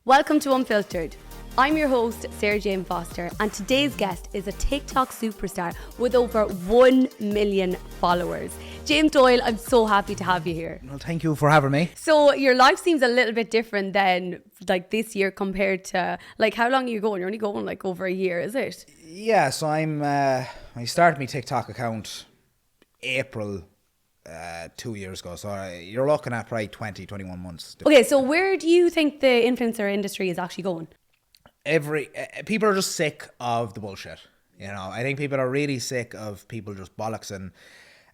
Welcome to Unfiltered. I'm your host, Sarah Jane Foster, and today's guest is a TikTok superstar with over 1 million followers. James Doyle, I'm so happy to have you here. Well, thank you for having me. So your life seems a little bit different than like this year compared to like how long are you going? You're only going like over a year, is it? Yeah, so I started my TikTok account April 2 years ago. So you're looking at probably 20, 21 months. Okay, so where do you think the influencer industry is actually going? People are just sick of the bullshit. You know, I think people are really sick of people just bollocksing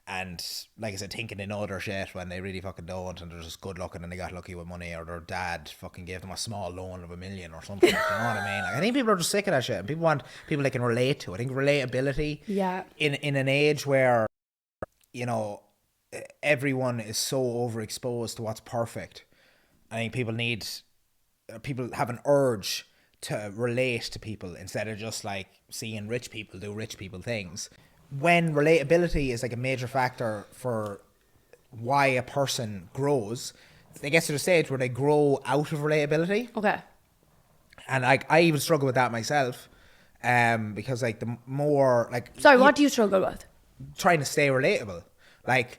and, like I said, thinking they know their shit when they really fucking don't, and they're just good looking and they got lucky with money, or their dad fucking gave them a small loan of $1 million or something. You know what I mean? Like, I think people are just sick of that shit, and people want people they can relate to. I think relatability. Yeah. In an age where, you know, everyone is so overexposed to what's perfect, I think people have an urge to relate to people instead of just like seeing rich people do rich people things. When relatability is like a major factor for why a person grows, they get to the stage where they grow out of relatability. Okay. And like I even struggle with that myself, because like the more like what do you struggle with? Trying to stay relatable. Like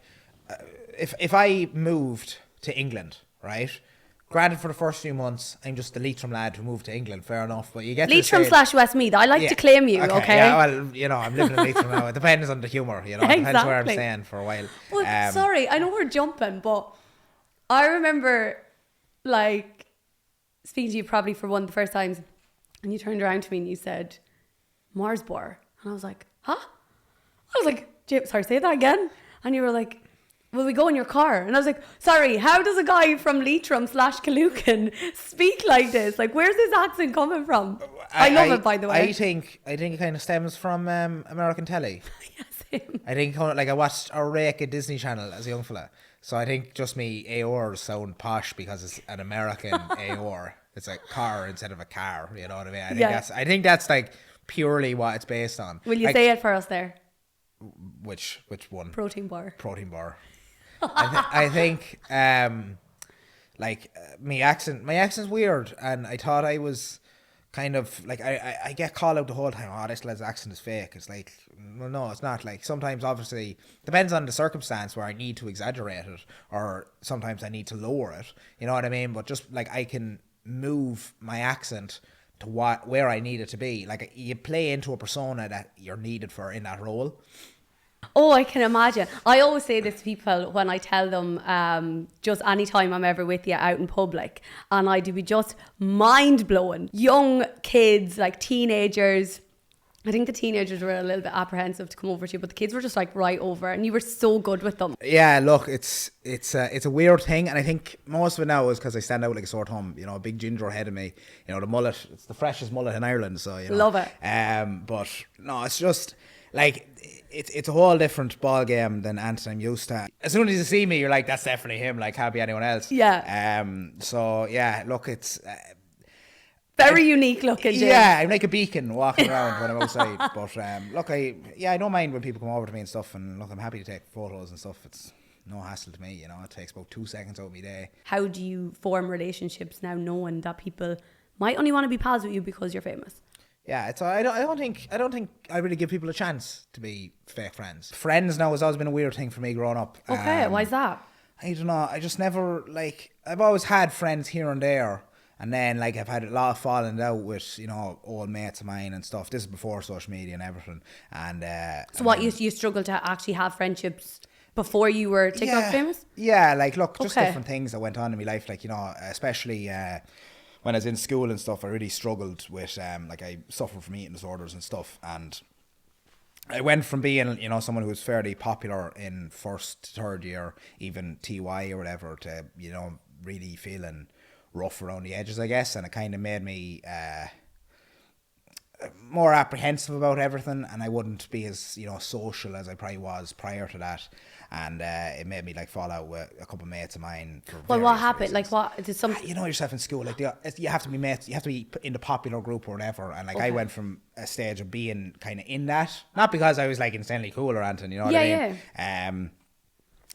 if I moved to England, right? Granted, for the first few months, I'm just the Leitrim lad who moved to England. Fair enough, but you get Leitrim / Westmeath. I like to claim you. Okay. Yeah. Well, you know, I'm living in Leitrim now. It depends on the humour. You know, it depends where I'm staying for a while. Well, sorry, I know we're jumping, but I remember like speaking to you probably for one of the first times, and you turned around to me and you said Mars bar, and I was like, huh? I was like, sorry, say that again. And you were like, will we go in your car? And I was like, sorry, how does a guy from Leitrim / Calucan speak like this? Like, where's this accent coming from? I love it, by the way. I think it kind of stems from American telly. Yeah, same. I think like I watched a rake at Disney Channel as a young fella. So I think just me AORs sound posh because it's an American AOR. It's a car instead of a car. You know what I mean? I think that's like purely what it's based on. Will you like, say it for us there? Which one? Protein bar. I think my accent's weird, and I thought I was kind of like I get called out the whole time. Oh, this lad's accent is fake. It's like, well, no, it's not. Like sometimes, obviously, depends on the circumstance where I need to exaggerate it, or sometimes I need to lower it. You know what I mean? But just like I can move my accent to where I need it to be. Like you play into a persona that you're needed for in that role. Oh, I can imagine. I always say this to people when I tell them just anytime I'm ever with you out in public, and I do be just mind-blowing. Young kids, like teenagers. I think the teenagers were a little bit apprehensive to come over to you, but the kids were just like right over, and you were so good with them. Yeah, look, it's a weird thing, and I think most of it now is because I stand out like a sore thumb. You know, a big ginger head of me. You know, the mullet. It's the freshest mullet in Ireland, so you know. Love it. But no, it's just like it's a whole different ball game than anything I'm used to. As soon as you see me, you're like, that's definitely him. Like, can't be anyone else. Yeah. So yeah, look, it's. Very unique looking, Jim. Yeah, I'm like a beacon walking around when I'm outside. But look, I don't mind when people come over to me and stuff. And look, I'm happy to take photos and stuff. It's no hassle to me, you know. It takes about 2 seconds out of my day. How do you form relationships now, knowing that people might only want to be pals with you because you're famous? Yeah, I don't think I really give people a chance to be fake friends. Friends now has always been a weird thing for me growing up. Okay, why is that? I don't know. I just never I've always had friends here and there. And then, like, I've had a lot of falling out with, you know, old mates of mine and stuff. This is before social media and everything. And so, what you struggled to actually have friendships before you were TikTok famous? Yeah, like, look, just different things that went on in my life. Like, you know, especially when I was in school and stuff, I really struggled with, like, I suffered from eating disorders and stuff. And I went from being, you know, someone who was fairly popular in first, third year, even TY or whatever, to, you know, really feeling rough around the edges, I guess, and it kind of made me more apprehensive about everything, and I wouldn't be as, you know, social as I probably was prior to that, and it made me like fall out with a couple of mates of mine. Well, what happened? Reasons. Like, what did some? You know yourself in school, like you have to be mates, you have to be in the popular group or whatever, and like I went from a stage of being kind of in that, not because I was like insanely cool or anything, you know what I mean? Yeah.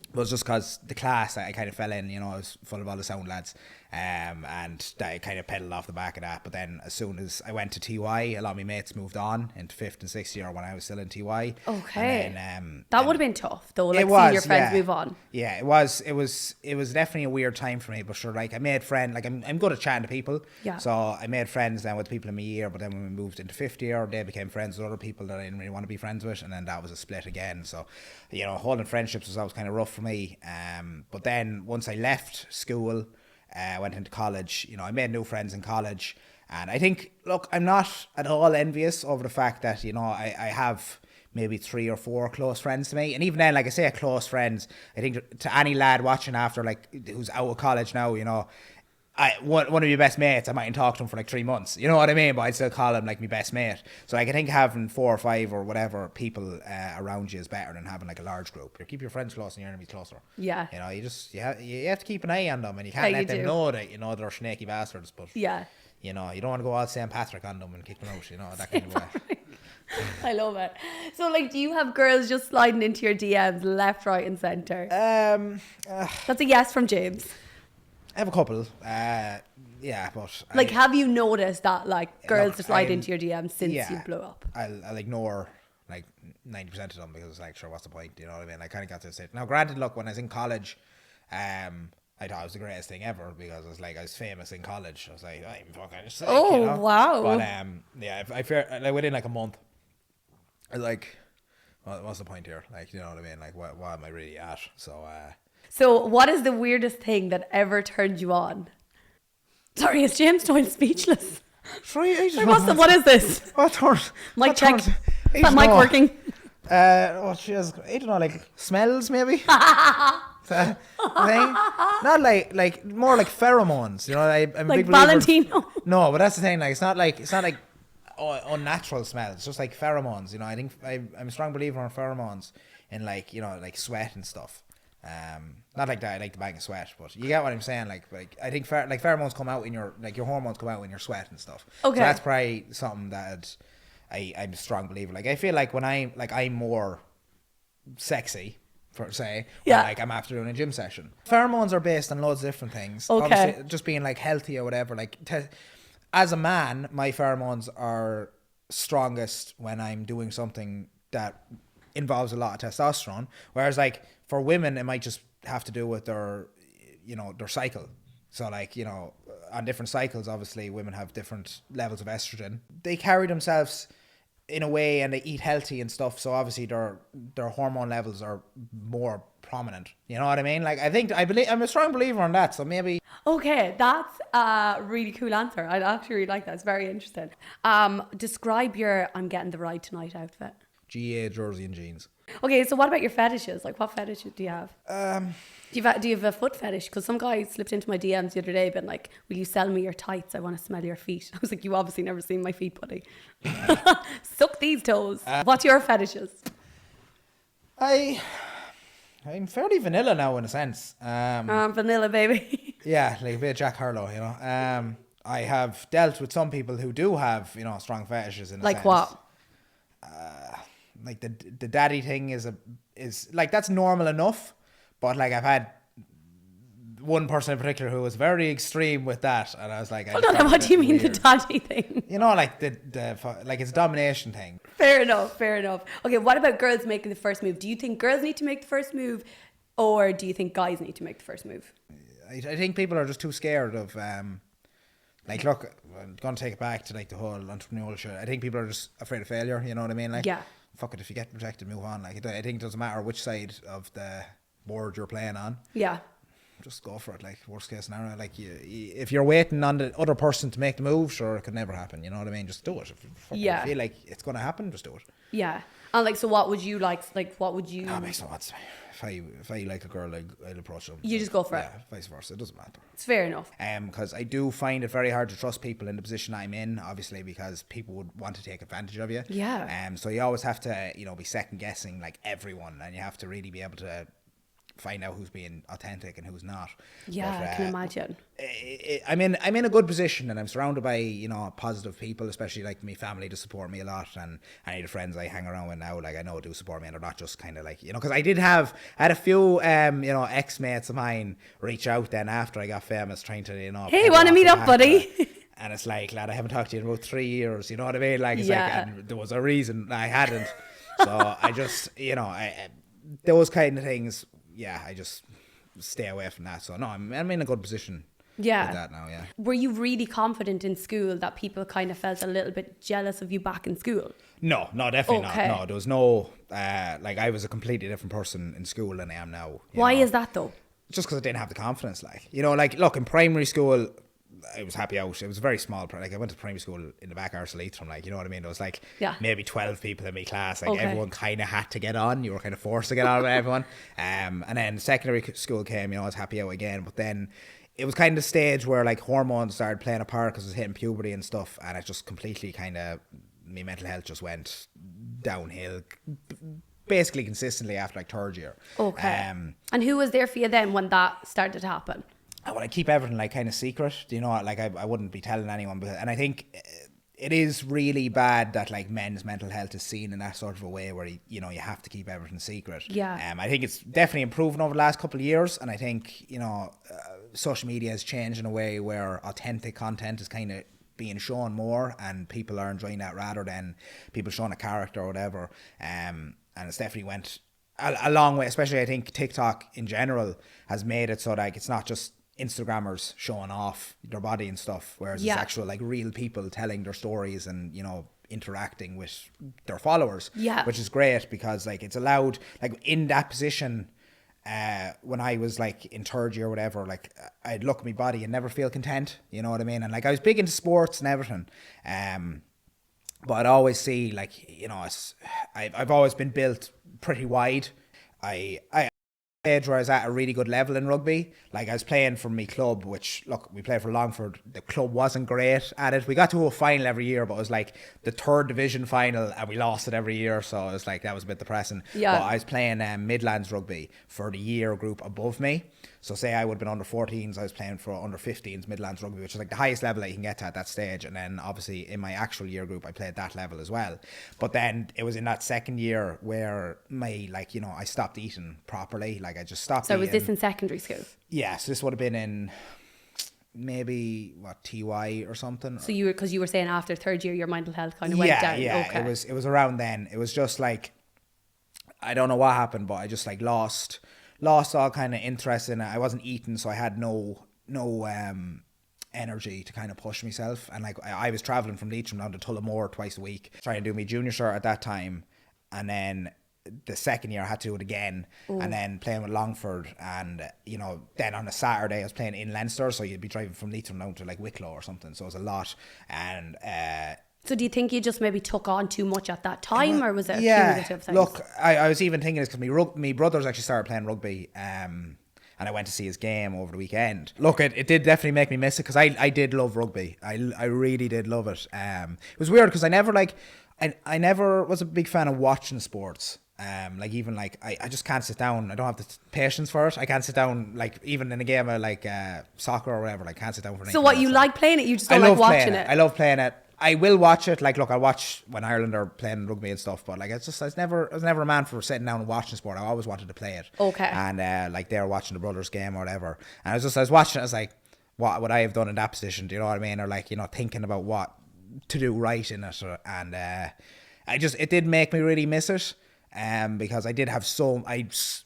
It was just because the class I kind of fell in, you know, I was full of all the sound lads. and I kind of pedalled off the back of that. But then as soon as I went to TY, a lot of my mates moved on into 5th and 6th year when I was still in TY. Okay. And then, that would have been tough though, like it was, seeing your friends yeah. move on. Yeah, it was definitely a weird time for me, but sure, like I made friends, like I'm good at chatting to people. Yeah. So I made friends then with people in my year, but then when we moved into 5th year, they became friends with other people that I didn't really want to be friends with, and then that was a split again. So, you know, holding friendships was always kind of rough for me. But then once I left school, went into college, you know, I made new friends in college. And I think, look, I'm not at all envious over the fact that, you know, I have maybe 3 or 4 close friends to me. And even then, like I say, close friends, I think to any lad watching after, like, who's out of college now, you know, one of your best mates, I mightn't talk to him for like 3 months. You know what I mean? But I'd still call him like my best mate. So like, I think having 4 or 5 or whatever people around you is better than having like a large group. You keep your friends close and your enemies closer. Yeah. You know, you have to keep an eye on them, and you can't let them know that, you know, they're snaky bastards. But yeah, you know, you don't want to go all St. Patrick on them and kick them out. You know, that kind of way. I love it. So like, do you have girls just sliding into your DMs left, right, and centre? That's a yes from James. I have a couple, yeah, but like, have you noticed that like girls slide into your DMs since you blew up? I'll ignore like 90% of them because it's like, sure, what's the point? You know what I mean? I kind of got to say. Now, granted, look, when I was in college, I thought it was the greatest thing ever because I was famous in college. I was like, I'm fucking sick. Oh, you know? wow! But yeah, I fear like within like a month, I was like, well, what's the point here? Like, you know what I mean? Like, what am I really at? So what is the weirdest thing that ever turned you on? Sorry, is James Doyle speechless? Sorry, what is this? Mic check. Is that mic working? She has, I don't know, like smells maybe. Thing. Not like more like pheromones. You know, I'm like a big believer. Valentino. No, but that's the thing. Like, it's not like unnatural smell. It's just like pheromones. You know, I think I'm a strong believer in pheromones and like, you know, like sweat and stuff. Not like that I like the bang of sweat, but you get what I'm saying. Like I think pheromones come out in your hormones come out in your sweat and stuff. Okay, so that's probably something that I'm a strong believer. Like, I feel like when I'm more sexy, for say, when like I'm after doing a gym session. Pheromones are based on loads of different things. Okay, obviously, just being like healthy or whatever. Like as a man, my pheromones are strongest when I'm doing something that involves a lot of testosterone, whereas like for women it might just have to do with their cycle. So like, you know, on different cycles, obviously women have different levels of estrogen. They carry themselves in a way and they eat healthy and stuff, so obviously their hormone levels are more prominent. You know what I mean? Like, I'm a strong believer on that, so maybe. Okay, that's a really cool answer. I'd actually really like that. It's very interesting. Describe your I'm getting the ride tonight outfit. GA jersey and jeans. Okay, so what about your fetishes? Like, what fetishes do you have? Do you have a foot fetish? Because some guy slipped into my DMs the other day, been like, "Will you sell me your tights? I want to smell your feet." I was like, "You obviously never seen my feet, buddy. Suck these toes." What's your fetishes? I'm fairly vanilla now in a sense. Vanilla, baby. Yeah, like a bit of Jack Harlow, you know. I have dealt with some people who do have, you know, strong fetishes in a sense. Like what? Like the daddy thing is like, that's normal enough, but like I've had one person in particular who was very extreme with that, and I was like, Hold on, what do you mean weird. The daddy thing? You know, like the like it's a domination thing. Fair enough. Okay, what about girls making the first move? Do you think girls need to make the first move, or do you think guys need to make the first move? I think people are just too scared of like, look, I'm gonna take it back to like the whole entrepreneurial shit. I think people are just afraid of failure. You know what I mean? Like, yeah. Fuck it, if you get rejected, move on. Like, I think it doesn't matter which side of the board you're playing on. Yeah. Just go for it. Like, worst case scenario, like if you're waiting on the other person to make the move, sure, it could never happen. You know what I mean? Just do it. If you feel like it's gonna happen, just do it. Yeah. And like, so what would you like? Like, what would you? It makes no odds. If I like a girl, I'll approach them. You just go for it. Yeah, vice versa. It doesn't matter. It's fair enough. Because I do find it very hard to trust people in the position I'm in, obviously, because people would want to take advantage of you. Yeah. So you always have to, you know, be second guessing like everyone, and you have to really be able to find out who's being authentic and who's not. Yeah, But, I can imagine. I'm in a good position, and I'm surrounded by, you know, positive people, especially like my family to support me a lot, and any of the friends I hang around with now, like I know do support me, and they're not just kind of like, you know, because I had a few you know, ex-mates of mine reach out then after I got famous, trying to, you know, Hey, want to meet up, buddy? and it's like, lad, I haven't talked to you in about 3 years, you know what I mean? Like, it's Yeah. like, and there was a reason I hadn't. So I just, you know, those kind of things, yeah, I just stay away from that. So no, I'm in a good position. Yeah. With that now, yeah. Were you really confident in school that people kind of felt a little bit jealous of you back in school? No, definitely Okay. not. No, there was no, like, I was a completely different person in school than I am now. Why know? is that though? Just because I didn't have the confidence, like, you know, like, look, in primary school, I was happy out. It was very small. Like, I went to primary school in the back arse of Leitrim, like, you know what I mean? There was like maybe 12 people in my class. Like, everyone kind of had to get on. You were kind of forced to get on with everyone. And then secondary school came, you know, I was happy out again. But then it was kind of the stage where like hormones started playing a part because I was hitting puberty and stuff. And it just completely kind of, my mental health just went downhill basically consistently after like third year. Okay. And who was there for you then when that started to happen? I want to keep everything like kind of secret, you know, like I wouldn't be telling anyone, and I think it is really bad that like men's mental health is seen in that sort of a way where, you know, you have to keep everything secret. Yeah. I think it's definitely improving over the last couple of years, and I think, you know, social media has changed in a way where authentic content is kind of being shown more, and people are enjoying that rather than people showing a character or whatever. And it's definitely went a long way, especially I think TikTok in general has made it so like it's not just Instagrammers showing off their body and stuff, whereas it's actual like real people telling their stories and, you know, interacting with their followers, which is great because like it's allowed, like in that position, when I was like in third year or whatever, like I'd look at my body and never feel content, you know what I mean? And like I was big into sports and everything, but I'd always see like, you know, I've always been built pretty wide. I age where I was at a really good level in rugby. Like I was playing for my club, which look, we played for Longford. The club wasn't great at it. We got to a final every year, but it was like the third division final and we lost it every year. So it was like, that was a bit depressing. But I was playing Midlands rugby for the year group above me. So say I would have been under 14s, I was playing for under 15s Midlands rugby, which is like the highest level that you can get to at that stage. And then obviously in my actual year group, I played that level as well. But then it was in that second year where my, like, you know, I stopped eating properly. Like I just stopped eating. So was this in secondary school? Yeah, so this would have been in maybe TY or something. So because you were saying after third year, your mental health kind of went down. Yeah, okay. It was around then. It was just like, I don't know what happened, but I just like lost all kind of interest in it. I wasn't eating, so I had no energy to kind of push myself. And like I was traveling from Leitrim down to Tullamore twice a week, trying to do my junior cert at that time, and then the second year I had to do it again. And then playing with Longford, and you know, then on a Saturday I was playing in Leinster, so you'd be driving from Leitrim down to like Wicklow or something, so it was a lot. And so do you think you just maybe took on too much at that time, or was it a cumulative thing? Look, I was even thinking this because my brothers actually started playing rugby, and I went to see his game over the weekend. Look, it did definitely make me miss it because I did love rugby. I really did love it. It was weird because I never was a big fan of watching sports. Like even like I just can't sit down. I don't have the patience for it. I can't sit down, like even in a game of like soccer or whatever. Like, I can't sit down for anything. So what, you like playing it? You just don't like watching it? I love playing it. I will watch it. Like, look, I watch when Ireland are playing rugby and stuff. But like, I was never a man for sitting down and watching sport. I always wanted to play it. Okay. And like they were watching the brothers' game or whatever, and I was watching it. I was like, what would I have done in that position? Do you know what I mean? Or like, you know, thinking about what to do right in it. And it did make me really miss it. Because I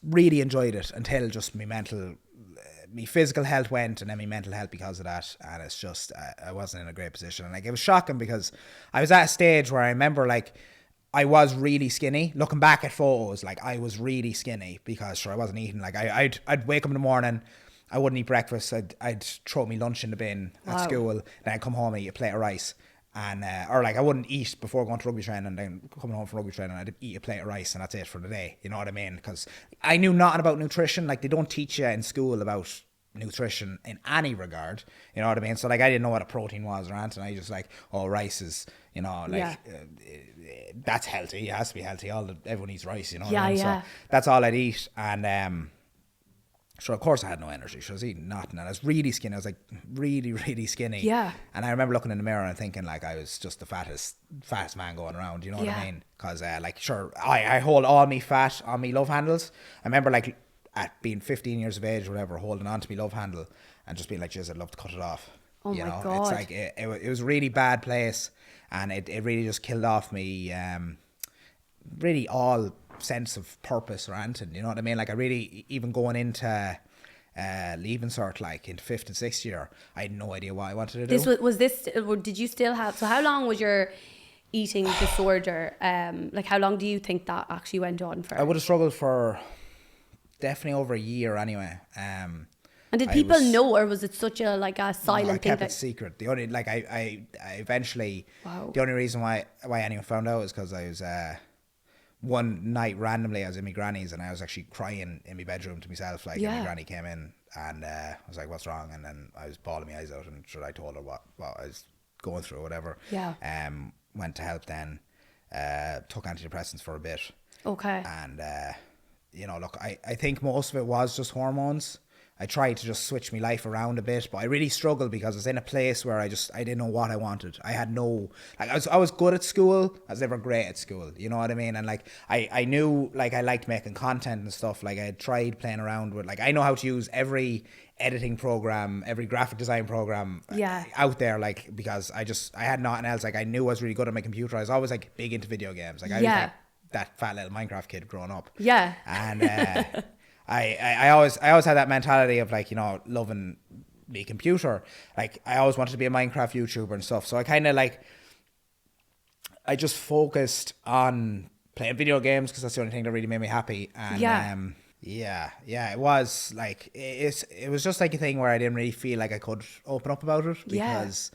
really enjoyed it until just my physical health went, and then my mental health because of that, and it's just I wasn't in a great position. And like, it was shocking because I was at a stage where I remember like I was really skinny. Looking back at photos, like I was really skinny because I wasn't eating. Like I'd wake up in the morning, I wouldn't eat breakfast. I'd throw my lunch in the bin at school, then I'd come home and eat a plate of rice. And or like I wouldn't eat before going to rugby training, and then coming home from rugby training I'd eat a plate of rice, and that's it for the day. You know what I mean? Because I knew nothing about nutrition. Like, they don't teach you in school about nutrition in any regard. You know what I mean? So like, I didn't know what a protein was or anything. I just like, oh, rice is, you know, like that's healthy. It has to be healthy. Everyone eats rice. You know what I mean? So that's all I'd eat. And So of course I had no energy. So I was eating nothing, and I was really skinny. I was like really, really skinny. Yeah. And I remember looking in the mirror and thinking like I was just the fattest man going around. You know what I Yeah. mean? Because like sure, I hold all me fat on me love handles. I remember like at being 15 years of age or whatever, holding on to me love handle and just being like, "Jeez, I'd love to cut it off." Oh you my know, God. it's like it was a really bad place, and it really just killed off me. Really all sense of purpose or anything, you know what I mean? Like I really, even going into leaving cert, like into 5th and 6th year, I had no idea what I wanted to do. This was this, did you still have, so how long was your eating disorder? Like how long do you think that actually went on for? I would have struggled for definitely over a year anyway. And did people know, or was it such a like a silent I thing? kept it secret. The only like I eventually, Wow. the only reason why anyone found out is because I was one night randomly I was in my granny's and I was actually crying in my bedroom to myself, like, and my granny came in and I was like, "What's wrong?" And then I was bawling my eyes out, and sure, I told her what I was going through or whatever. Went to help then, took antidepressants for a bit. Okay. And you know, look, I think most of it was just hormones. I tried to just switch my life around a bit, but I really struggled because I was in a place where I didn't know what I wanted. I had no, like, I was good at school. I was never great at school. You know what I mean? And like, I knew, like, I liked making content and stuff. Like I had tried playing around with, like, I know how to use every editing program, every graphic design program out there, like, because I had nothing else. Like I knew I was really good at my computer. I was always like big into video games. Like I was like that fat little Minecraft kid growing up. Yeah. And, I always had that mentality of, like, you know, loving the computer. Like I always wanted to be a Minecraft YouTuber and stuff. So I kind of like, I just focused on playing video games because that's the only thing that really made me happy. And it was like, it was just like a thing where I didn't really feel like I could open up about it because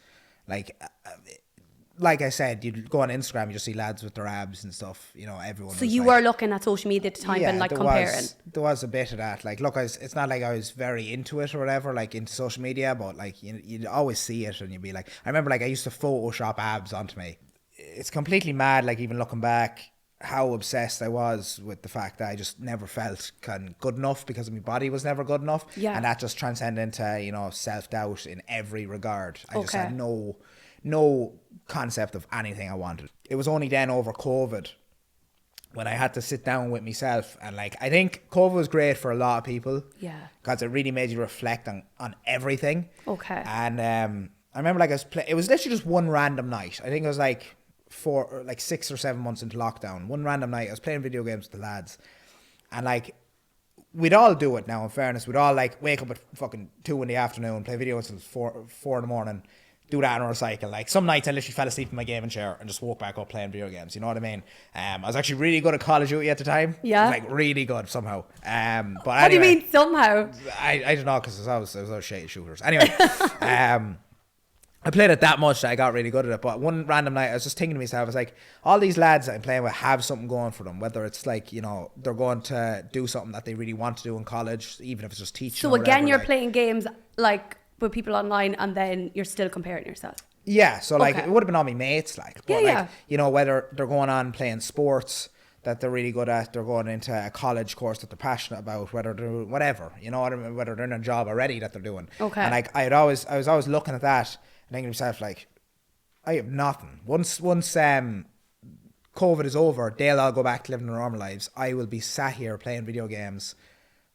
like I said, you'd go on Instagram, you just see lads with their abs and stuff, you know, everyone. So you were looking at social media at the time and like comparing. There was a bit of that. Like, look, it's not like I was very into it or whatever, like into social media, but like you'd always see it and you'd be like, I remember like I used to Photoshop abs onto me. It's completely mad, like even looking back, how obsessed I was with the fact that I just never felt good enough because my body was never good enough. Yeah. And that just transcended into, you know, self-doubt in every regard. I just had no concept of anything I wanted. It was only then over COVID when I had to sit down with myself, and like I think COVID was great for a lot of people. Yeah. Because it really made you reflect on everything. Okay. And I remember like it was literally just one random night. I think it was like 6 or 7 months into lockdown. One random night I was playing video games with the lads, and like we'd all do it now, in fairness. We'd all like wake up at fucking 2 in the afternoon, play video until 4 in the morning, do that on a cycle. Like some nights I literally fell asleep in my gaming chair and just woke back up playing video games. You know what I mean? I was actually really good at Call of Duty at the time. Yeah. Like really good somehow. But anyway, what do you mean somehow? I don't know, because I was shitty shooters. Anyway, I played it that much that I got really good at it. But one random night I was just thinking to myself, I was like, all these lads that I'm playing with have something going for them, whether it's like, you know, they're going to do something that they really want to do in college, even if it's just teaching. So again, you're playing games like with people online, and then you're still comparing yourself. Yeah, so like it would have been all my mates, like, but like, you know, whether they're going on playing sports that they're really good at, they're going into a college course that they're passionate about, whether they're whatever, you know, whether they're in a job already that they're doing. Okay. And like I was always looking at that and thinking to myself, like, I have nothing. Once COVID is over, they'll all go back to living their normal lives. I will be sat here playing video games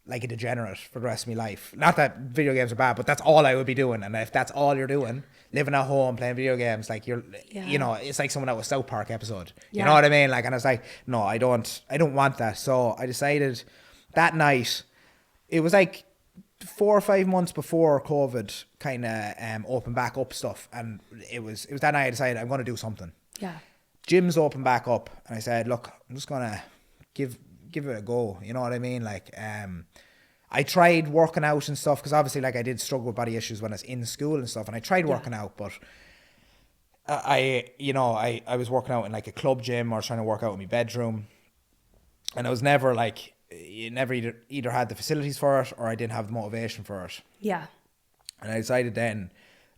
like a degenerate for the rest of my life. Not that video games are bad, but that's all I would be doing. And if that's all you're doing, living at home, playing video games, like you know, it's like someone that was South Park episode. You know what I mean? Like, and I was like, no, I don't want that. So I decided that night, it was like 4 or 5 months before COVID kind of opened back up stuff. And it was that night I decided I'm going to do something. Yeah. Gyms opened back up and I said, look, I'm just going to give it a go. You know what I mean? Like, I tried working out and stuff because obviously, like, I did struggle with body issues when I was in school and stuff, and I tried working out, but I was working out in like a club gym or trying to work out in my bedroom, and I was never like, you never either had the facilities for it or I didn't have the motivation for it. Yeah. And I decided then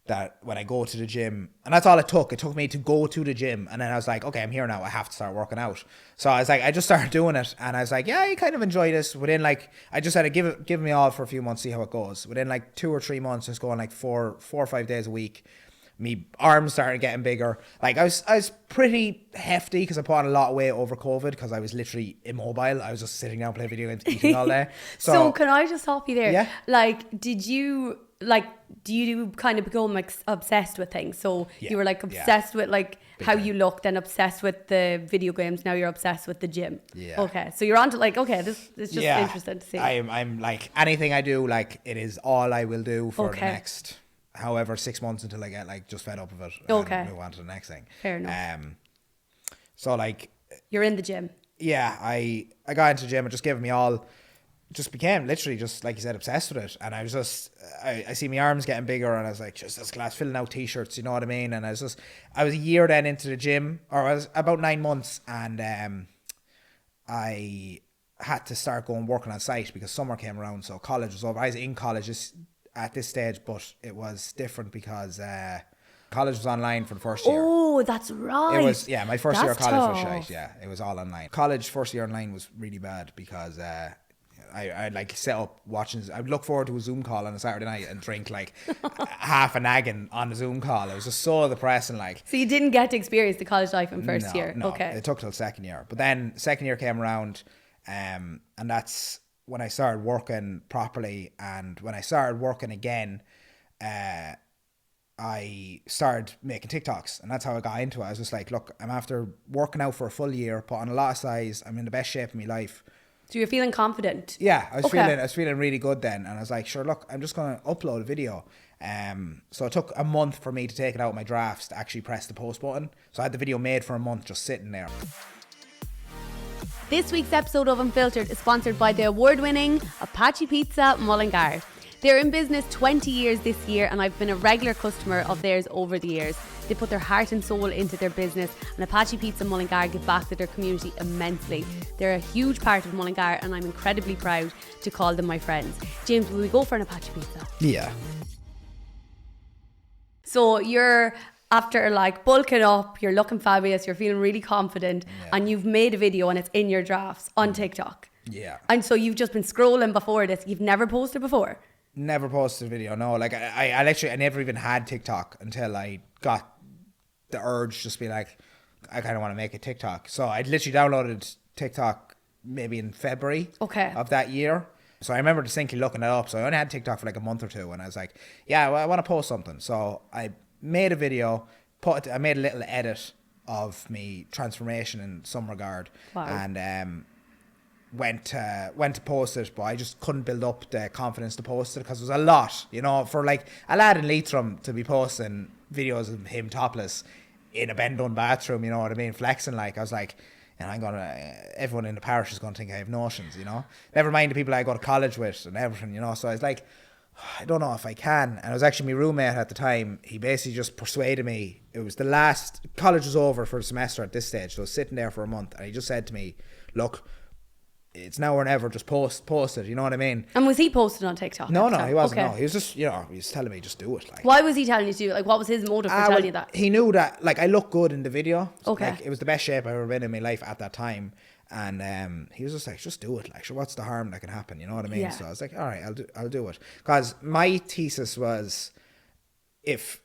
that when I go to the gym, and that's all it took me to go to the gym, and then I was like, okay, I'm here now, I have to start working out. So I was like, I just started doing it, and I was like, yeah, I kind of enjoy this. Within like, I just had to give me all for a few months, see how it goes. Within like 2 or 3 months, just going like four or 5 days a week. Me arms started getting bigger. Like I was pretty hefty because I put on a lot of weight over COVID because I was literally immobile. I was just sitting down playing video games, eating all day. So can I just stop you there? Yeah. Like, do you kind of become like obsessed with things? So you were like obsessed with like how you looked, and obsessed with the video games. Now you're obsessed with the gym. Yeah. Okay. So you're on to like, okay, this is just interesting to see. I'm like, anything I do, like it is all I will do for the next however 6 months until I get like just fed up of it. And move on to the next thing. Fair enough. So like, you're in the gym. Yeah, I got into the gym and just gave me all. Just became literally just like you said, obsessed with it. And I was just, I see my arms getting bigger, and I was like, just this class, filling out t-shirts, you know what I mean? And I was a year then into the gym, or I was about 9 months, and I had to start going working on site because summer came around, so college was over. I was in college at this stage, but it was different because college was online for the first year. Oh, that's right. It was, my first year of college was shite. Yeah, it was all online. College first year online was really bad because I'd like set up watching. I'd look forward to a Zoom call on a Saturday night and drink like half a naggin on a Zoom call. It was just so depressing. Like, so you didn't get to experience the college life in first year. No, okay. It took till second year, but then second year came around, and that's when I started working properly. And when I started working again, I started making TikToks, and that's how I got into it. I was just like, look, I'm after working out for a full year, put on a lot of size. I'm in the best shape of my life. So you're feeling confident? Yeah, I was feeling really good then, and I was like, sure, look, I'm just going to upload a video. So it took a month for me to take it out of my drafts to actually press the post button. So I had the video made for a month just sitting there. This week's episode of Unfiltered is sponsored by the award-winning Apache Pizza Mullingar. They're in business 20 years this year, and I've been a regular customer of theirs over the years. They put their heart and soul into their business, and Apache Pizza Mullingar give back to their community immensely. They're a huge part of Mullingar, and I'm incredibly proud to call them my friends. James, will we go for an Apache Pizza? Yeah. So you're after like bulking up, you're looking fabulous, you're feeling really confident, and you've made a video and it's in your drafts on TikTok. Yeah. And so you've just been scrolling before this. You've never posted before? Never posted a video, no. Like I never even had TikTok until I got the urge just be like, I kind of want to make a TikTok. So I literally downloaded TikTok maybe in February of that year. So I remember distinctly looking it up. So I only had TikTok for like a month or two, and I was like, yeah, well, I want to post something. So I made a video, I made a little edit of me transformation in some regard. Wow. And went to post it, but I just couldn't build up the confidence to post it because it was a lot, you know, for like a lad in Leitrim to be posting videos of him topless in a bend-done bathroom, you know what I mean, flexing. Like, I was like, you know, everyone in the parish is going to think I have notions, you know, never mind the people I go to college with and everything, you know. So I was like, I don't know if I can. And it was actually my roommate at the time. He basically just persuaded me. It was the last, college was over for the semester at this stage, so I was sitting there for a month, and he just said to me, look, it's now or never, just post it, you know what I mean? And was he posted on TikTok? No, he wasn't. Okay. No, he was just, you know, he was telling me just do it. Like, why was he telling you to do it? Like, what was his motive for telling you that? He knew that, like, I look good in the video. Okay. Like, it was the best shape I've ever been in my life at that time. And he was just like, just do it. Like, sure, what's the harm that can happen? You know what I mean? Yeah. So I was like, all right, I'll do it. Because my thesis was, if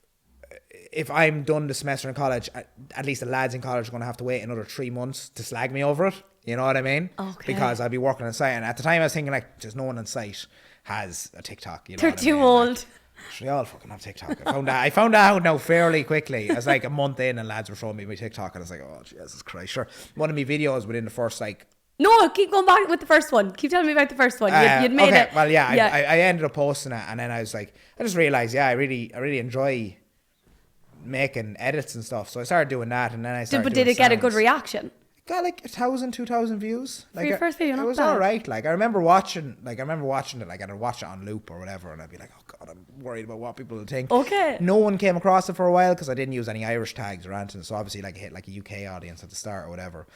I'm done the semester in college, at least the lads in college are going to have to wait another 3 months to slag me over it. You know what I mean? Okay. Because I'll be working on site. And at the time I was thinking, like, there's no one on site has a TikTok. You know They're what I too mean? old. Like, they all fucking have TikTok. I found that out now fairly quickly. I was like a month in, and lads were showing me my TikTok, and I was like, oh, Jesus Christ. Sure. One of my videos within the first, like... No, keep going back with the first one. Keep telling me about the first one. You'd made it. Well, yeah. I ended up posting it, and then I was like, I just realised, I really enjoy making edits and stuff. So I started doing that, and then I started But did it get a good reaction? Got like 1,000, 2,000 views. Like, for your first video, not bad. It was all right. Like, I remember watching it, like, I'd watch it on loop or whatever, and I'd be like, oh God, I'm worried about what people will think. Okay. No one came across it for a while because I didn't use any Irish tags or anything, so obviously, like, it hit like a UK audience at the start or whatever.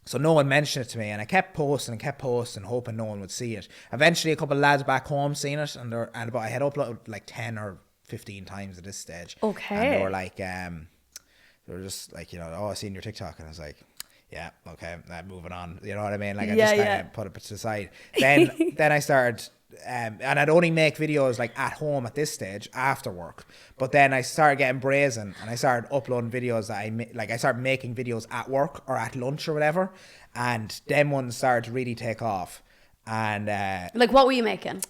So no one mentioned it to me, and I kept posting, hoping no one would see it. Eventually, a couple of lads back home seen it, but I had uploaded like 10 or 15 times at this stage. Okay. And they were like, they were just like, you know, oh, I seen your TikTok. And I was like, yeah, okay, moving on. You know what I mean? Like, I just kind of put it to the side. Then I started, and I'd only make videos like at home at this stage after work. But then I started getting brazen, and I started uploading videos that I started making videos at work or at lunch or whatever. And them ones started to really take off. And like, what were you making?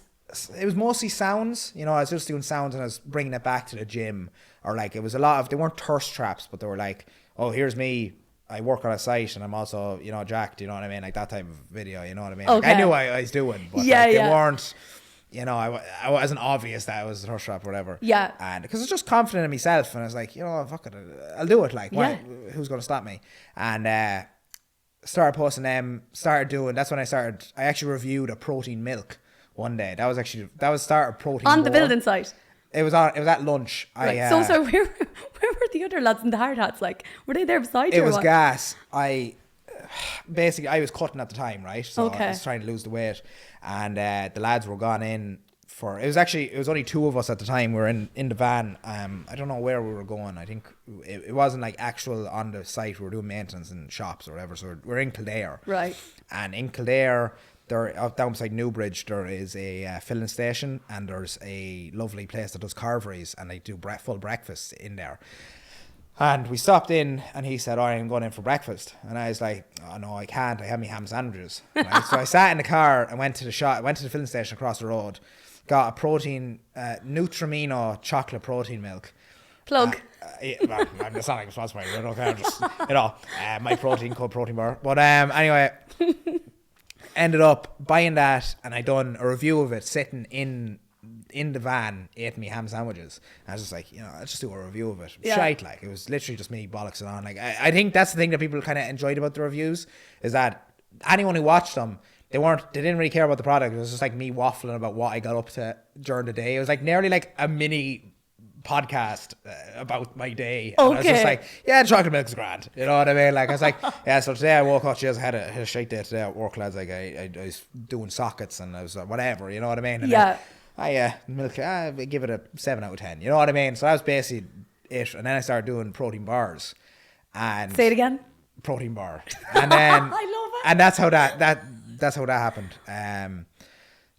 It was mostly sounds. You know, I was just doing sounds, and I was bringing it back to the gym. Or like, it was a lot of, they weren't thirst traps, but they were like, oh, here's me. I work on a site and I'm also, you know, jacked, you know what I mean? Like that type of video, you know what I mean? Okay. Like I knew what I was doing, but like, they weren't, you know, I wasn't obvious that it was a thirst trap or whatever. Yeah. And because I was just confident in myself, and I was like, you know, fuck it, I'll do it. Like, who's going to stop me? And started posting them, that's when I actually reviewed a protein milk one day. That was start of protein on the building site. It was at lunch. Right. So where were the other lads in the hard hats? Like, were they there beside you? It was gas. I was cutting at the time, right? So I was trying to lose the weight, and the lads were gone in for. It was only two of us at the time. We were in the van. I don't know where we were going. I think it wasn't like actual on the site. We were doing maintenance in shops or whatever. So we're in Kildare, right? And in Kildare, down beside Newbridge, there is a filling station, and there's a lovely place that does carveries, and they do full breakfast in there. And we stopped in, and he said, oh, I'm going in for breakfast. And I was like, oh no, I can't, I have my ham sandwiches. Right? So I sat in the car and went to the filling station across the road, got a protein Nutrimino chocolate protein milk. Plug. I'm just not like responsible. Okay, just, you know, my protein called protein bar. But anyway, ended up buying that, and I done a review of it sitting in the van, eating me ham sandwiches. And I was just like, you know, let's just do a review of it. Shite, like, it was literally just me bollocksing on. Like, I think that's the thing that people kind of enjoyed about the reviews, is that anyone who watched them, they didn't really care about the product. It was just like me waffling about what I got up to during the day. It was like nearly like a mini podcast about my day. And I was just like, yeah, chocolate milk is grand. You know what I mean? Like, I was like, yeah, so today I woke up, I had a shite day today at work, lads. Like, I was doing sockets, and I was whatever, you know what I mean? And milk, I give it a 7 out of 10. You know what I mean? So that was basically it. And then I started doing protein bars. And say it again. Protein bar. And then I love it. And that's how that happened.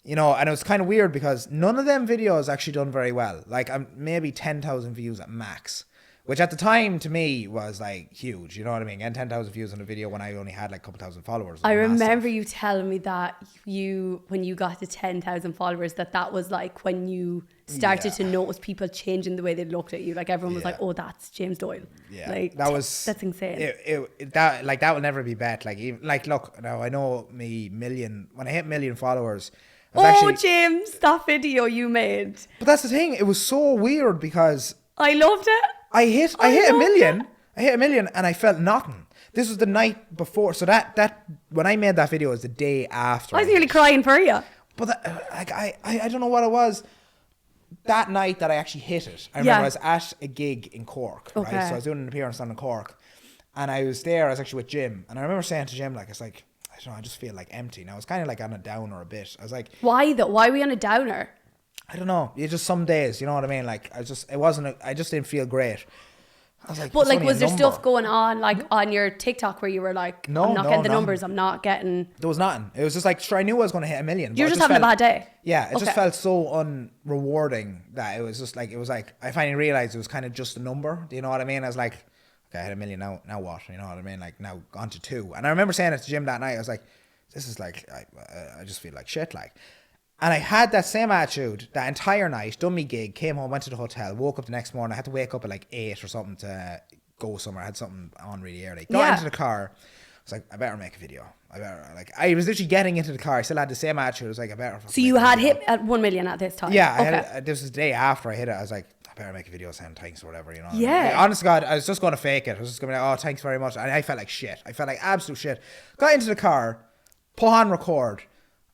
You know, and it was kind of weird because none of them videos actually done very well. Like, maybe 10,000 views at max, which at the time to me was like huge. You know what I mean? And 10,000 views on a video when I only had like a couple thousand followers. I remember you telling me that when you got to 10,000 followers, that was like when you started to notice people changing the way they looked at you. Like, everyone was like, "Oh, that's James Doyle." Yeah, like that's insane. That will never be bet. Like, even like, look, now I know when I hit million followers. James, that video you made. But that's the thing. It was so weird because I loved it. I hit a million. I hit a million, and I felt nothing. This was the night before. So that when I made that video was the day after. I was nearly crying for you. But I don't know what it was. That night that I actually hit it, I remember I was at a gig in Cork. Right? So I was doing an appearance on in Cork, and I was actually with Jim, and I remember saying to Jim, like, it's like, I don't know, I just feel like empty. Now, it's kind of like on a downer a bit. I was like, why though? Why are we on a downer? I don't know. It's just some days, you know what I mean? Like, I just didn't feel great. I was like, but like, was there stuff going on like on your TikTok where you were like, I'm not getting the numbers, I'm not getting... There was nothing. It was just like, sure, I knew I was going to hit a million. You're just having a bad day. Yeah, it just felt so unrewarding that it was just like, I finally realized it was kind of just a number. Do you know what I mean? I was like, okay, I hit a million, now what? You know what I mean? Like, now on to 2. And I remember saying it to Jim that night. I was like, this is like, I just feel like shit, like. And I had that same attitude that entire night, done me gig, came home, went to the hotel, woke up the next morning. I had to wake up at like 8 or something to go somewhere. I had something on really early. Got into the car. I was like, I better make a video. I was literally getting into the car. I still had the same attitude. I was like, I better. So you had hit at 1 million at this time? Yeah. This was the day after I hit it. I was like, I better make a video saying thanks or whatever, you know. Yeah. Like, honest to God, I was just going to fake it. I was just going to be like, oh, thanks very much. And I felt like shit. I felt like absolute shit. Got into the car, put on record.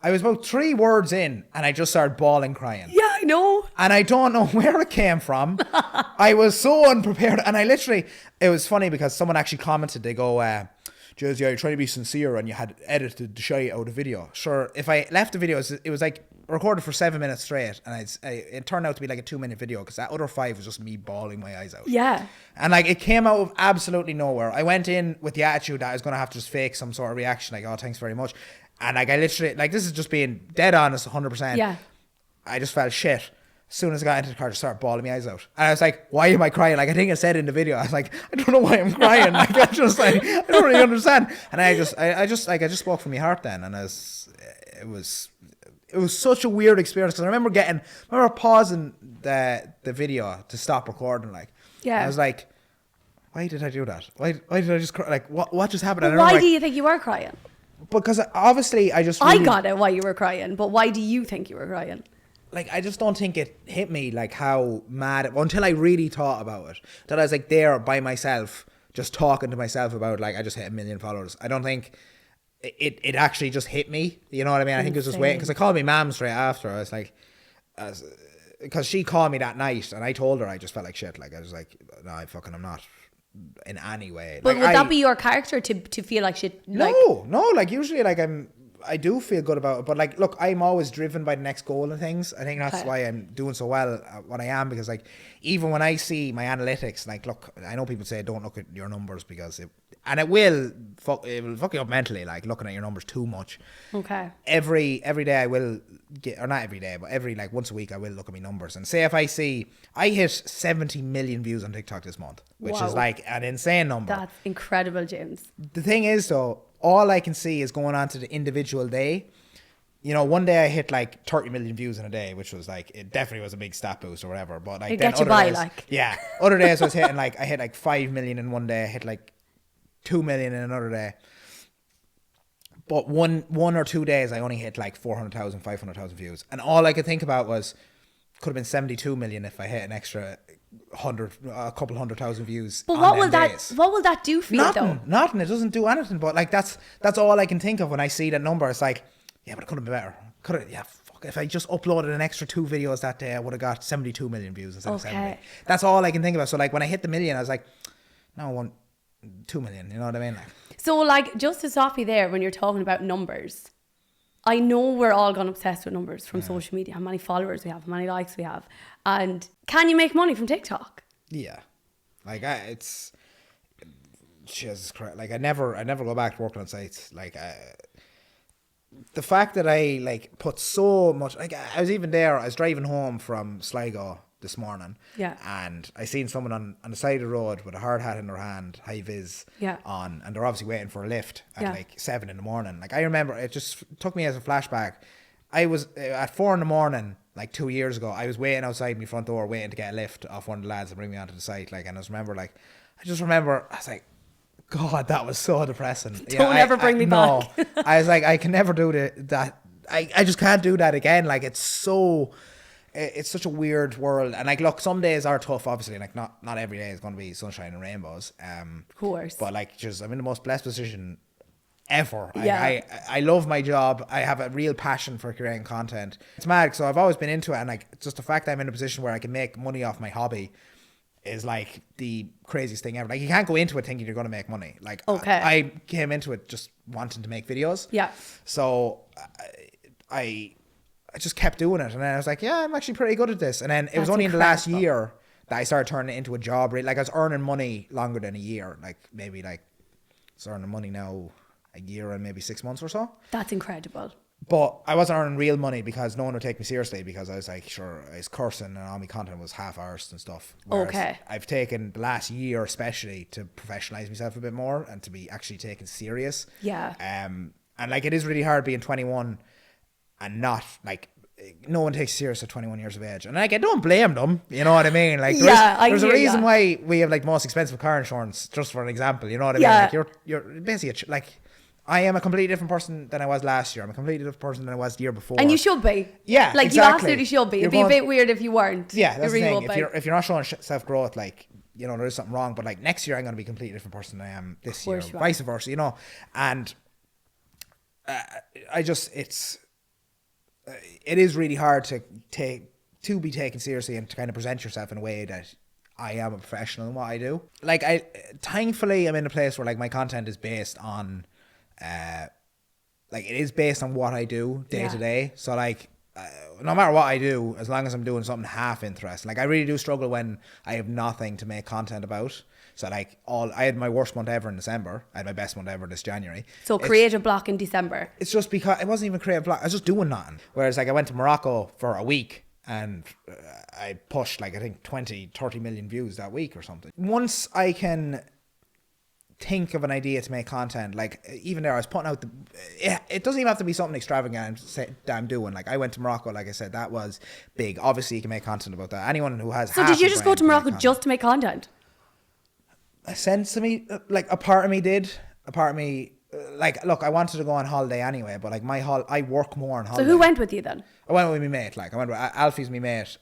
I was about 3 words in, and I just started bawling, crying. Yeah, I know. And I don't know where it came from. I was so unprepared. And it was funny because someone actually commented, they go, Just, yeah, you're trying to be sincere and you had edited the shit out of the video. Sure, if I left the video, it was like recorded for 7 minutes straight, and it turned out to be like a 2-minute video because that other 5 was just me bawling my eyes out. Yeah. And like it came out of absolutely nowhere. I went in with the attitude that I was going to have to just fake some sort of reaction, like, oh, thanks very much. And like I literally, like, this is just being dead honest 100%. Yeah. I just felt shit. As soon as I got into the car, I just started bawling my eyes out. And I was like, why am I crying? Like, I think I said in the video, I was like, I don't know why I'm crying. Like, I just, like, I don't really understand. And I just spoke from my heart then. And it was such a weird experience. Because I remember pausing the video to stop recording. Like, yeah. I was like, why did I do that? Why did I just cry? Like, what just happened? But why do you think you were crying? Because obviously I got it why you were crying, but why do you think you were crying? Like, I just don't think it hit me like how mad until I really thought about it. That I was like there by myself, just talking to myself about, like, I just hit 1 million followers. I don't think it actually just hit me. You know what I mean? I think it was just waiting. Because I called my mum straight after. I was like, because she called me that night and I told her I just felt like shit. Like, I was like, no, I'm not in any way. But like, would that be your character to feel like shit? Like, no, like usually like I do feel good about it, but like, look, I'm always driven by the next goal and things. I think that's why I'm doing so well at what I am, because like, even when I see my analytics, like, look, I know people say don't look at your numbers because it will fuck you up mentally, like looking at your numbers too much. Okay. Every day I will get, or not every day, but every like once a week I will look at my numbers and say if I see I hit 70 million views on TikTok this month, which is like an insane number. That's incredible, James. The thing is though, all I can see is going on to the individual day. You know, one day I hit like 30 million views in a day, which was like, it definitely was a big stat boost or whatever. But like, it gets you by, days, like. Yeah. Other days I was hitting like, I hit like 5 million in one day. I hit like 2 million in another day. But one or 2 days I only hit like 400,000, 500,000 views. And all I could think about was, could have been 72 million if I hit an extra a couple 100,000 views. But what will that do for you though? Nothing. It doesn't do anything. But like, that's all I can think of when I see that number. It's like, yeah, but it could have been better. Fuck. If I just uploaded an extra 2 videos that day, I would have got 72 million views instead of 70. That's all I can think about. So like, when I hit the million, I was like, no, I want 2 million. You know what I mean? Like, so like, just to stop you there, when you're talking about numbers, I know we're all gone obsessed with numbers from social media, how many followers we have, how many likes we have. And can you make money from TikTok? Yeah. Like, it's Jesus Christ. Like, I never go back to working on sites. Like, the fact that I like put so much, like, I was even there, I was driving home from Sligo this morning. Yeah. And I seen someone on the side of the road with a hard hat in their hand, high vis on, and they're obviously waiting for a lift at like 7 a.m. Like, I remember, it just took me as a flashback. I was at 4 a.m, like 2 years ago, I was waiting outside my front door, waiting to get a lift off one of the lads to bring me onto the site. Like, and I just remember, I was like, God, that was so depressing. Don't ever bring me back. I was like, I can never do that. I just can't do that again. Like, it's such a weird world. And like, look, some days are tough, obviously. Like, not every day is going to be sunshine and rainbows. Of course. But like, just, I'm in the most blessed position ever. Yeah. I love my job. I have a real passion for creating content. It's mad. So I've always been into it. And like, just the fact that I'm in a position where I can make money off my hobby is like the craziest thing ever. Like, you can't go into it thinking you're going to make money. Like, I came into it just wanting to make videos. Yeah. So I just kept doing it. And then I was like, yeah, I'm actually pretty good at this. And then it was only in the last year that I started turning it into a job. Like, I was earning money longer than a year. Like, maybe like, I was earning money now a year and maybe 6 months or so. That's incredible. But I wasn't earning real money because no one would take me seriously, because I was like, sure, I was cursing and all my content was half-arsed and stuff. Whereas I've taken the last year especially to professionalize myself a bit more and to be actually taken serious. Yeah. And like, it is really hard being 21 and not like, no one takes you serious at 21 years of age. And like, I don't blame them. You know what I mean? Like, there's a reason why we have like most expensive car insurance, just for an example. You know what I mean? Like, you're basically like, I am a completely different person than I was last year. I'm a completely different person than I was the year before. And you should be. Yeah, like, exactly. You absolutely should be. It'd be a bit weird if you weren't. Yeah, that's the thing. If you're not showing self-growth, like, you know, there is something wrong. But like, next year I'm going to be a completely different person than I am this year. Vice versa, you know. And it is really hard to be taken seriously and to kind of present yourself in a way that I am a professional in what I do. Like thankfully I'm in a place where like my content is based on, like it is based on what I do day to day. So like, no matter what I do, as long as I'm doing something half interesting, like I really do struggle when I have nothing to make content about. So like I had my worst month ever in December. I had my best month ever this January. So creative block in December. It's just because it wasn't even creative block. I was just doing nothing. Whereas like I went to Morocco for a week and I pushed like I think 20-30 million views that week or something. Once I can think of an idea to make content, like even there I was putting out it doesn't even have to be something extravagant that I'm doing. Like I went to Morocco, like I said, that was big. Obviously you can make content about that. Anyone who has So did you just go to Morocco just to make content? A sense of me, like a part of me did. A part of me, like, look, I wanted to go on holiday anyway, but like I work more on holiday. So who went with you then? I went with my mate. Like I went with Alfie's my mate.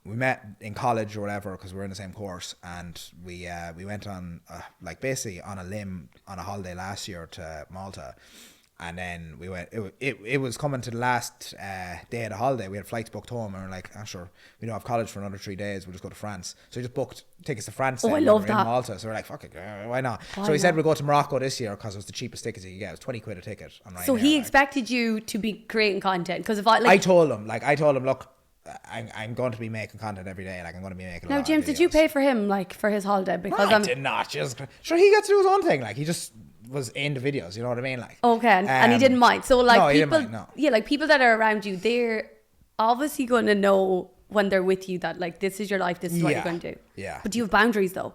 We met in college or whatever because we were in the same course, and we went on like basically on a limb on a holiday last year to Malta. And then we went, it was coming to the last day of the holiday. We had flights booked home and we were like, sure, we don't have college for another 3 days. We'll just go to France. So we just booked tickets to France. I love that. In Malta. So we're like, fuck it, why not? So we said we'll go to Morocco this year because it was the cheapest tickets you could get. It was 20 quid a ticket. So he expected you to be creating content? Because if I told him, look, I'm going to be making content every day. Like I'm going to be making. Now, James, did you pay for him like for his holiday? Because I did not. Sure, he got to do his own thing. Like he just was in the videos, you know what I mean? Like okay, and he didn't mind. So like no, people, mind, no. Yeah, like people that are around you, they're obviously going to know when they're with you that like this is your life, this is what you're going to do. Yeah. But do you have boundaries though?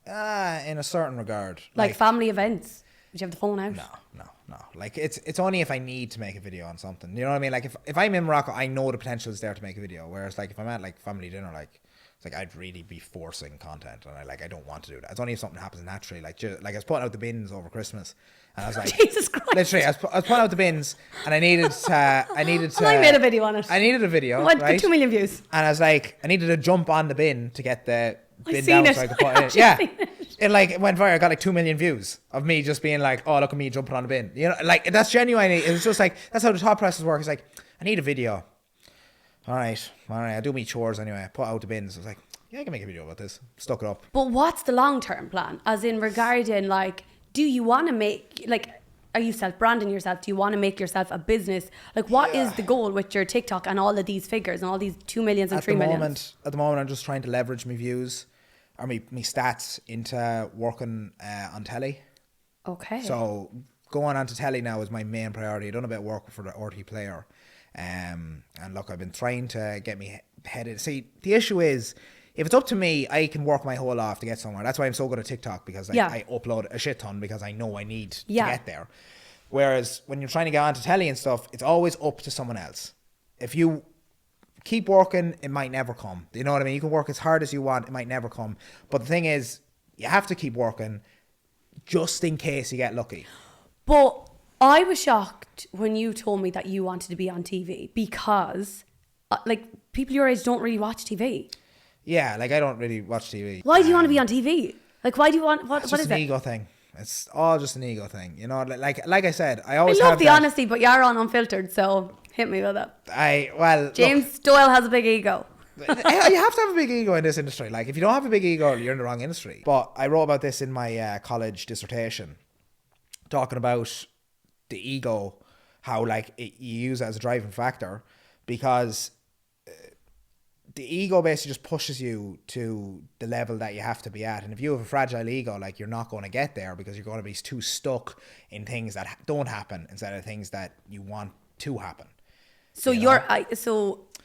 In a certain regard, like family events. Would you have the phone out? No. Like it's only if I need to make a video on something. You know what I mean? Like if I'm in Morocco, I know the potential is there to make a video. Whereas like if I'm at like family dinner, like it's like I'd really be forcing content, and I don't want to do that. It's only if something happens naturally. Like I was putting out the bins over Christmas, and I was like, Jesus Christ! Literally, I was putting out the bins, and I needed to. I made a video on it. I needed a video. Went right? 2 million views. And I was like, I needed to jump on the bin to get the bin seen down it. so I could put it in. Yeah. It went viral. I got like 2 million views of me just being like, oh, look at me jumping on the bin. You know, like that's genuinely, it was just like, that's how the thought process works. It's like, I need a video. All right. I'll do me chores anyway. I put out the bins. I was like, yeah, I can make a video about this. Stuck it up. But what's the long-term plan? As in regarding like, do you want to make, like, are you self-branding yourself? Do you want to make yourself a business? Like, what is the goal with your TikTok and all of these figures and all these 2 millions and 3 millions? At the moment, I'm just trying to leverage my views or my stats into working on telly. Okay. So going on to telly now is my main priority. I've done a bit of work for the RT Player. And look, I've been trying to get me headed. See, the issue is, if it's up to me, I can work my whole life to get somewhere. That's why I'm so good at TikTok, because I upload a shit ton because I know I need to get there. Whereas when you're trying to get onto telly and stuff, it's always up to someone else. If you keep working, it might never come. You know what I mean? You can work as hard as you want, it might never come. But the thing is, you have to keep working just in case you get lucky. But I was shocked when you told me that you wanted to be on TV because, like, people your age don't really watch TV. Yeah, like I don't really watch TV. Why do you want to be on TV? Like, why do you want? What is it? It's just an ego thing. It's all just an ego thing. You know, like I said, I love the honesty, but you're on Unfiltered, so hit me with it. James Doyle has a big ego. You have to have a big ego in this industry. Like, if you don't have a big ego, you're in the wrong industry. But I wrote about this in my college dissertation, talking about the ego, how like you use it as a driving factor, because the ego basically just pushes you to the level that you have to be at. And if you have a fragile ego, like, you're not going to get there because you're going to be too stuck in things that don't happen instead of things that you want to happen. So do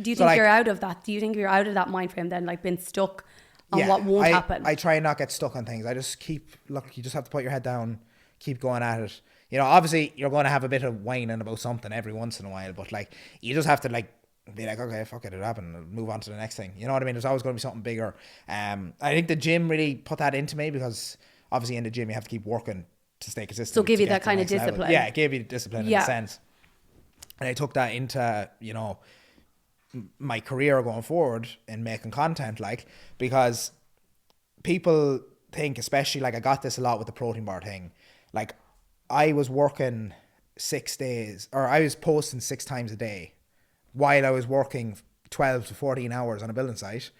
you think you're out of that? Do you think you're out of that mind frame then, like being stuck on what won't happen? I try and not get stuck on things. I just you just have to put your head down, keep going at it. You know, obviously you're going to have a bit of whining about something every once in a while, but like, you just have to like, be like, okay, fuck it happened, move on to the next thing. You know what I mean? There's always going to be something bigger. I think the gym really put that into me, because obviously in the gym you have to keep working to stay consistent. So give you that kind of discipline. Level. Yeah, it gave you discipline in a sense. And I took that into, you know, my career going forward in making content, like, because people think, especially like I got this a lot with the protein bar thing, like I was working 6 days, or I was posting 6 times a day while I was working 12 to 14 hours on a building site.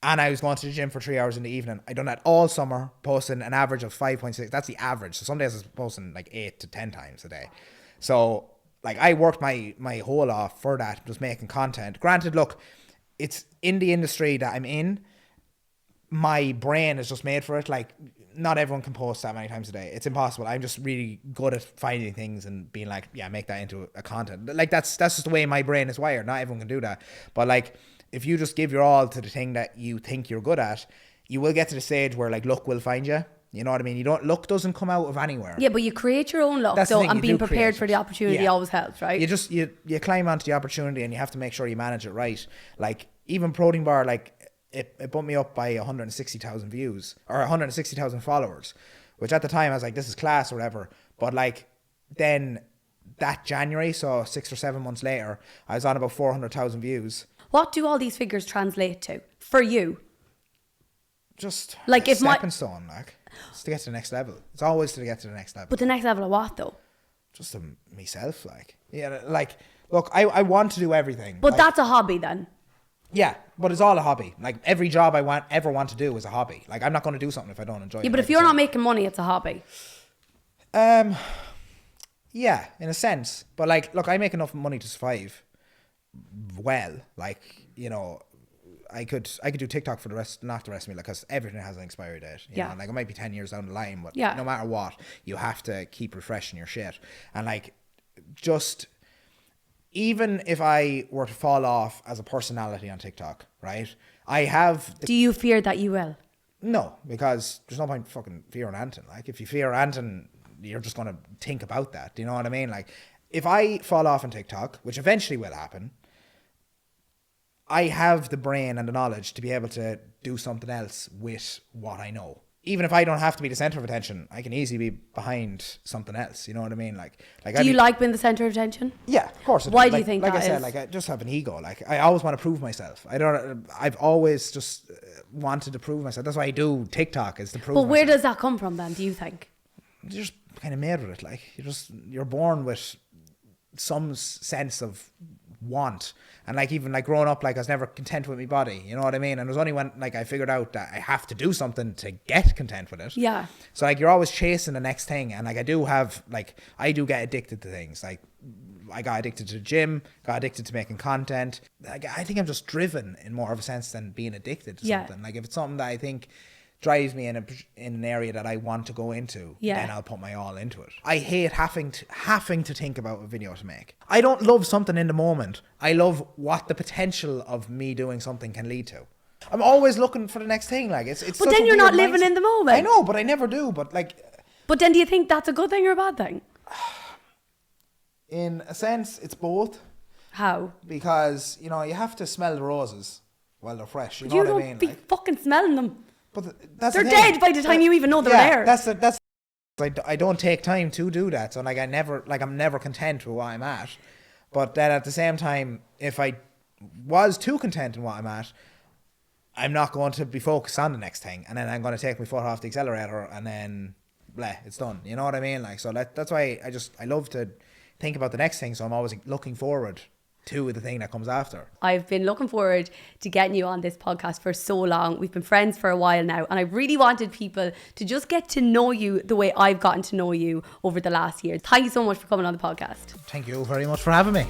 And I was going to the gym for 3 hours in the evening. I done that all summer, posting an average of 5.6. That's the average. So some days I was posting like 8 to 10 times a day. So like I worked my whole off for that, just making content. Granted, look, it's in the industry that I'm in. My brain is just made for it. Like not everyone can post that many times a day. It's impossible. I'm just really good at finding things and being like, yeah, make that into a content. Like that's just the way my brain is wired. Not everyone can do that. But like, if you just give your all to the thing that you think you're good at, you will get to the stage where like luck will find you. You know what I mean? Luck doesn't come out of anywhere. Yeah, but you create your own luck. So and being prepared for the opportunity always helps, right? You climb onto the opportunity and you have to make sure you manage it right. Like even Protein Bar, like it bumped me up by 160,000 views or 160,000 followers, which at the time I was like, this is class or whatever. But like then that January, so 6 or 7 months later, I was on about 400,000 views. What do all these figures translate to for you? Just like a stepping stone, like it's to get to the next level. It's always to get to the next level. But the next level of what though? Just to myself, like like look, I want to do everything. But like, that's a hobby then. Yeah, but it's all a hobby. Like every job I ever want to do is a hobby. Like I'm not going to do something if I don't enjoy it. Yeah, but if you're not making money, it's a hobby. Yeah, in a sense. But like, look, I make enough money to survive. Well, like, you know, I could do TikTok for the rest of me, like, because everything has an expiry date. You know? Like it might be 10 years down the line, but no matter what, you have to keep refreshing your shit. And like, just even if I were to fall off as a personality on TikTok, right? Do you fear that you will? No, because there's no point fucking fearing anything. Like if you fear anything, you're just going to think about that. Do you know what I mean? Like if I fall off on TikTok, which eventually will happen, I have the brain and the knowledge to be able to do something else with what I know. Even if I don't have to be the center of attention, I can easily be behind something else. You know what I mean? Like do you like being the center of attention? Yeah, of course. Why do you think that is? Like I said, like I just have an ego. Like I always want to prove myself. I've always just wanted to prove myself. That's why I do TikTok, is to prove myself. But where does that come from then, do you think? You're just kind of made with it. Like you're born with some sense of want. And like even like growing up, like I was never content with my body, you know what I mean? And it was only when like I figured out that I have to do something to get content with it. Yeah. So like you're always chasing the next thing. And like I do get addicted to things. Like I got addicted to the gym, got addicted to making content. Like I think I'm just driven in more of a sense than being addicted to something. Like if it's something that I think drives me in an area that I want to go into, then I'll put my all into it. I hate having to think about a video to make. I don't love something in the moment. I love what the potential of me doing something can lead to. I'm always looking for the next thing. Like it's. But then you're not living in the moment. I know, but I never do. But like. But then, do you think that's a good thing or a bad thing? In a sense, it's both. How? Because you have to smell the roses while they're fresh. You know what I mean? You don't be fucking smelling them. But that's they're dead by the time you even know they're there. That's I don't take time to do that. So like I'm never content with what I'm at. But then at the same time, if I was too content in what I'm at, I'm not going to be focused on the next thing, and then I'm going to take my foot off the accelerator, and then it's done. You know what I mean? Like so that's why I love to think about the next thing. So I'm always looking forward to the thing that comes after. I've been looking forward to getting you on this podcast for so long. We've been friends for a while now, and I really wanted people to just get to know you the way I've gotten to know you over the last year. Thank you so much for coming on the podcast. Thank you very much for having me.